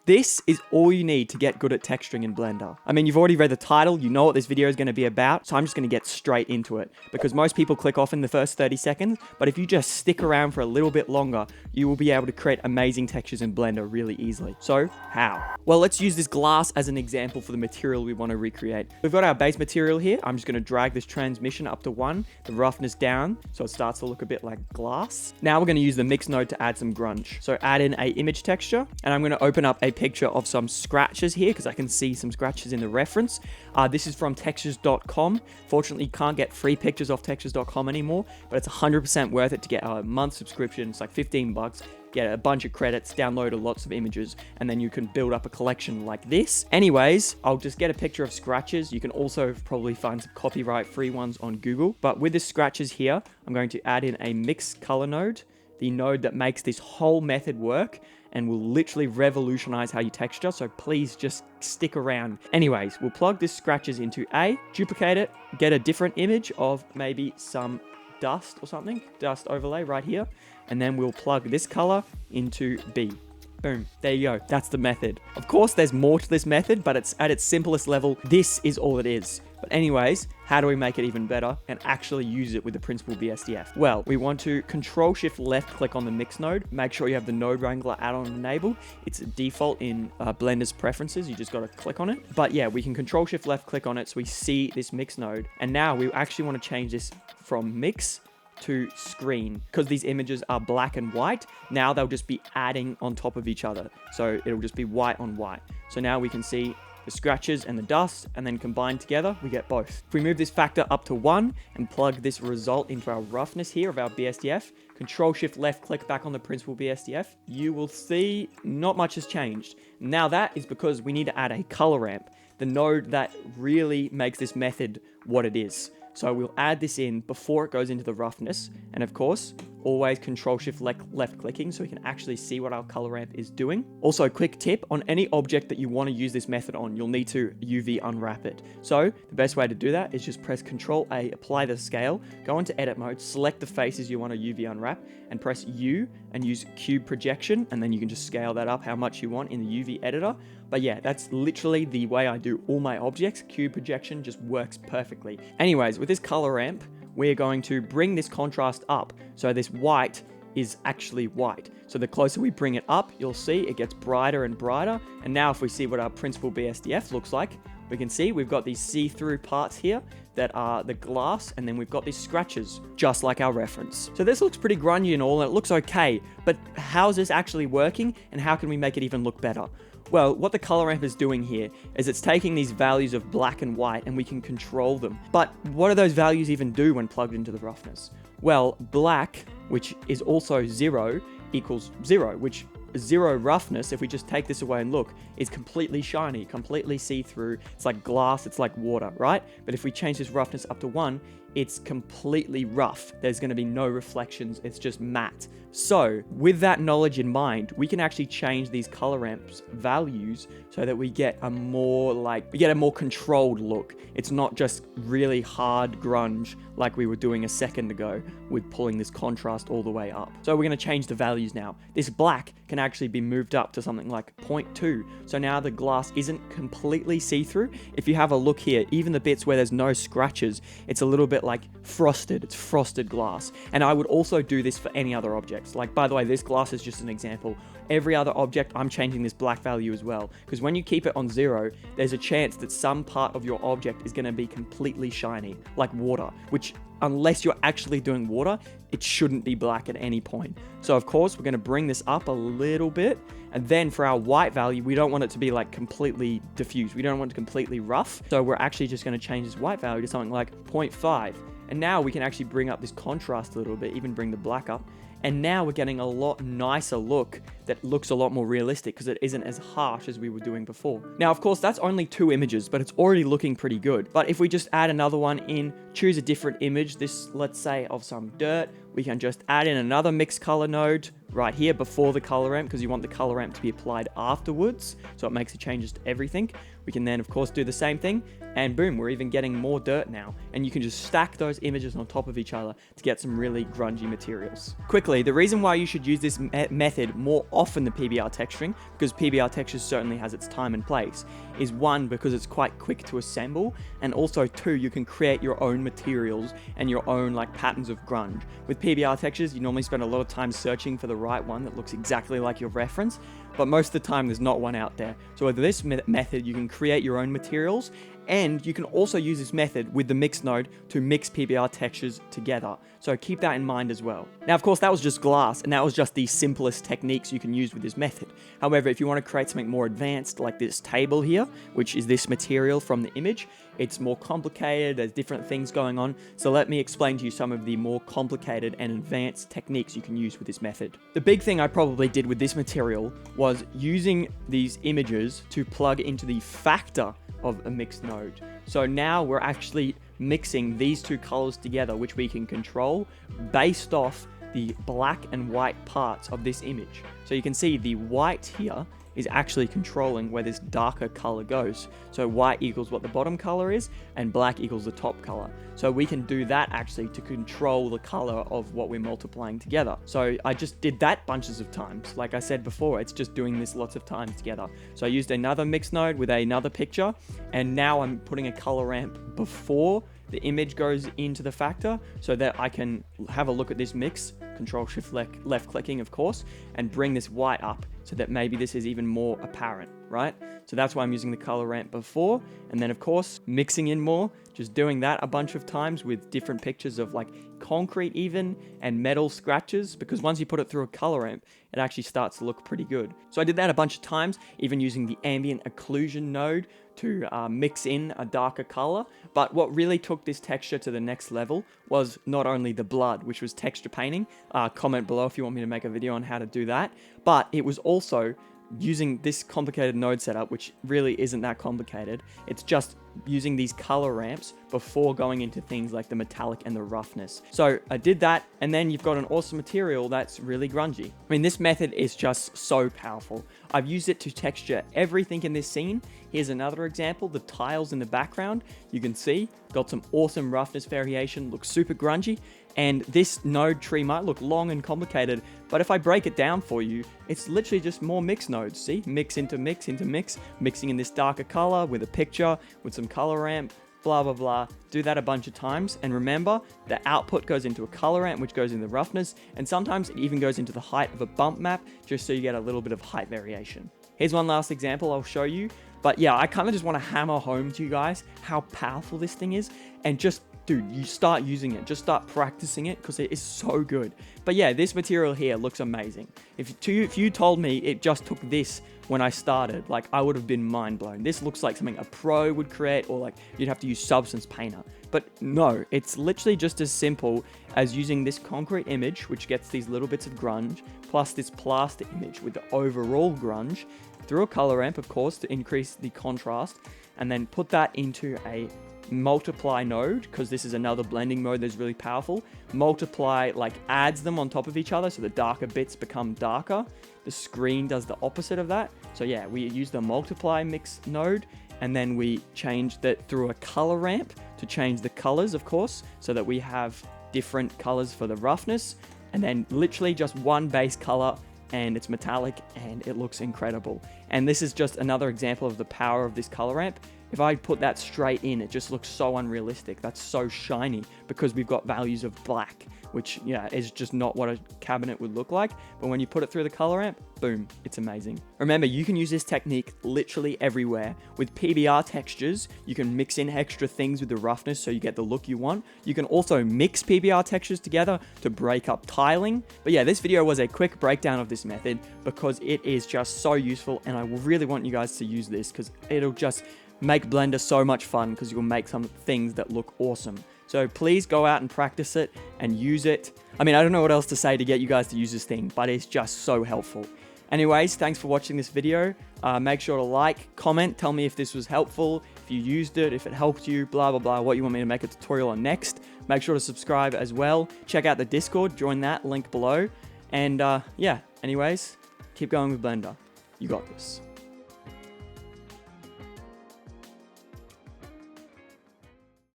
This is all you need to get good at texturing in Blender. I mean, you've already read the title, you know what this video is going to be about, so I'm just going to get straight into it. Because most people click off in the first 30 seconds, but if you just stick around for a little bit longer, you will be able to create amazing textures in Blender really easily. So, how? Well, let's use this glass as an example for the material we want to recreate. We've got our base material here. I'm just going to drag this transmission up to 1, the roughness down, so it starts to look a bit like glass. Now we're going to use the mix node to add some grunge. So add in a image texture, and I'm going to open up a picture of some scratches here because I can see some scratches in the reference. This is from textures.com. Fortunately, you can't get free pictures off textures.com anymore, but it's 100% worth it to get a month subscription. It's like 15 bucks. Get a bunch of credits, download lots of images, and then you can build up a collection like this. Anyways, I'll just get a picture of scratches. You can also probably find some copyright-free ones on Google. But with the scratches here, I'm going to add in a mix color node, the node that makes this whole method work and will literally revolutionize how you texture, so please just stick around. Anyways, we'll plug this scratches into A, duplicate it, get a different image of maybe some dust or something, dust overlay right here, and then we'll plug this color into B. Boom, there you go, that's the method. Of course, there's more to this method, but it's at its simplest level, this is all it is. But anyways, how do we make it even better and actually use it with the Principled BSDF? Well, we want to Control-Shift left click on the mix node. Make sure you have the Node Wrangler add-on enabled. It's a default in Blender's preferences. You just got to click on it. But yeah, we can Control-Shift left click on it so we see this mix node. And now we actually want to change this from mix to screen because these images are black and white. Now they'll just be adding on top of each other. So it'll just be white on white. So now we can see the scratches and the dust, and then combined together, we get both. If we move this factor up to 1 and plug this result into our roughness here of our BSDF, Control-Shift left click back on the Principled BSDF, you will see not much has changed. Now that is because we need to add a color ramp, the node that really makes this method what it is. So we'll add this in before it goes into the roughness. And of course, always Control-Shift left clicking so we can actually see what our color ramp is doing. Also, quick tip, on any object that you want to use this method on, you'll need to UV unwrap it. So the best way to do that is just press Control A, apply the scale, go into edit mode, select the faces you want to UV unwrap, and press U and use cube projection, and then you can just scale that up how much you want in the UV editor. But yeah, that's literally the way I do all my objects. Cube projection just works perfectly. Anyways, with this color ramp, we're going to bring this contrast up. So this white is actually white. So the closer we bring it up, you'll see it gets brighter and brighter. And now if we see what our Principled BSDF looks like, we can see we've got these see-through parts here that are the glass, and then we've got these scratches, just like our reference. So this looks pretty grungy and all, and it looks okay, but how is this actually working, and how can we make it even look better? Well, what the color ramp is doing here is it's taking these values of black and white and we can control them. But what do those values even do when plugged into the roughness? Well, black, which is also 0, equals 0, which 0 roughness, if we just take this away and look, is completely shiny, completely see-through. It's like glass, it's like water, right? But if we change this roughness up to 1, it's completely rough. There's going to be no reflections. It's just matte. So with that knowledge in mind, we can actually change these color ramps values so that we get a more controlled look. It's not just really hard grunge like we were doing a second ago with pulling this contrast all the way up. So we're going to change the values now. This black can actually be moved up to something like 0.2. So now the glass isn't completely see-through. If you have a look here, even the bits where there's no scratches, it's a little bit like frosted. It's frosted glass. And I would also do this for any other objects. Like, by the way, this glass is just an example. Every other object, I'm changing this black value as well. Because when you keep it on 0, there's a chance that some part of your object is going to be completely shiny, like water, which unless you're actually doing water, it shouldn't be black at any point. So of course, we're going to bring this up a little bit. And then for our white value, we don't want it to be like completely diffused. We don't want it completely rough. So we're actually just going to change this white value to something like 0.5. And now we can actually bring up this contrast a little bit, even bring the black up. And now we're getting a lot nicer look that looks a lot more realistic because it isn't as harsh as we were doing before. Now, of course, that's only 2 images, but it's already looking pretty good. But if we just add another one in, choose a different image, this, let's say, of some dirt, we can just add in another mix color node right here before the color ramp because you want the color ramp to be applied afterwards. So it makes the changes to everything. We can then, of course, do the same thing. And boom, we're even getting more dirt now. And you can just stack those images on top of each other to get some really grungy materials. Quick quickly, the reason why you should use this method more often than PBR texturing, because PBR textures certainly has its time and place, is one, because it's quite quick to assemble, and also two, you can create your own materials and your own like patterns of grunge. With PBR textures, you normally spend a lot of time searching for the right one that looks exactly like your reference, but most of the time there's not one out there. So with this method, you can create your own materials, and you can also use this method with the mix node to mix PBR textures together. So keep that in mind as well. Now, of course, that was just glass, and that was just the simplest techniques you can use with this method. However, if you want to create something more advanced, like this table here, which is this material from the image, it's more complicated, there's different things going on. So let me explain to you some of the more complicated and advanced techniques you can use with this method. The big thing I probably did with this material was using these images to plug into the factor of a mixed node. So now we're actually mixing these two colors together, which we can control based off the black and white parts of this image. So you can see the white here is actually controlling where this darker color goes. So white equals what the bottom color is, and black equals the top color. So we can do that actually to control the color of what we're multiplying together. So I just did that bunches of times. Like I said before, it's just doing this lots of times together. So I used another mix node with another picture, and now I'm putting a color ramp before the image goes into the factor so that I can have a look at this mix, Control Shift left clicking of course, and bring this white up so that maybe this is even more apparent, right? So that's why I'm using the color ramp before, and then of course mixing in more, just doing that a bunch of times with different pictures of like concrete even and metal scratches, because once you put it through a color ramp, it actually starts to look pretty good. So I did that a bunch of times, even using the ambient occlusion node to mix in a darker color. But what really took this texture to the next level was not only the blood, which was texture painting. Comment below if you want me to make a video on how to do that. But it was also using this complicated node setup, which really isn't that complicated. It's just using these color ramps before going into things like the metallic and the roughness. So I did that, and then you've got an awesome material that's really grungy. I mean, this method is just so powerful. I've used it to texture everything in this scene. Here's another example, the tiles in the background. You can see, got some awesome roughness variation, looks super grungy. And this node tree might look long and complicated, but if I break it down for you, it's literally just more mix nodes. See, mix into mix into mix, mixing in this darker color with a picture, with some color ramp, blah, blah, blah. Do that a bunch of times. And remember, the output goes into a color ramp, which goes in the roughness. And sometimes it even goes into the height of a bump map, just so you get a little bit of height variation. Here's one last example I'll show you. But yeah, I kind of just want to hammer home to you guys how powerful this thing is, and just dude, you start using it, just start practicing it, because it is so good. But yeah, this material here looks amazing. If you told me it just took this when I started, like, I would have been mind blown. This looks like something a pro would create, or like you'd have to use Substance Painter. But no, it's literally just as simple as using this concrete image, which gets these little bits of grunge, plus this plaster image with the overall grunge, through a color ramp, of course, to increase the contrast, and then put that into a multiply node, because this is another blending mode that's really powerful. Multiply like adds them on top of each other, so the darker bits become darker. The screen does the opposite of that. So yeah, we use the multiply mix node, and then we change that through a color ramp to change the colors, of course, so that we have different colors for the roughness, and then literally just one base color, and it's metallic and it looks incredible. And this is just another example of the power of this color ramp. If I put that straight in, it just looks so unrealistic. That's so shiny because we've got values of black, which, yeah, is just not what a cabinet would look like. But when you put it through the color ramp, boom, it's amazing. Remember, you can use this technique literally everywhere. With PBR textures, you can mix in extra things with the roughness so you get the look you want. You can also mix PBR textures together to break up tiling. But yeah, this video was a quick breakdown of this method because it is just so useful, and I really want you guys to use this because it'll just make Blender so much fun, because you'll make some things that look awesome. So please go out and practice it and use it. I mean, I don't know what else to say to get you guys to use this thing, but it's just so helpful. Anyways, thanks for watching this video. Make sure to like, comment, tell me if this was helpful, if you used it, if it helped you, blah, blah, blah, what you want me to make a tutorial on next. Make sure to subscribe as well. Check out the Discord, join that, link below. And yeah, anyways, keep going with Blender. You got this.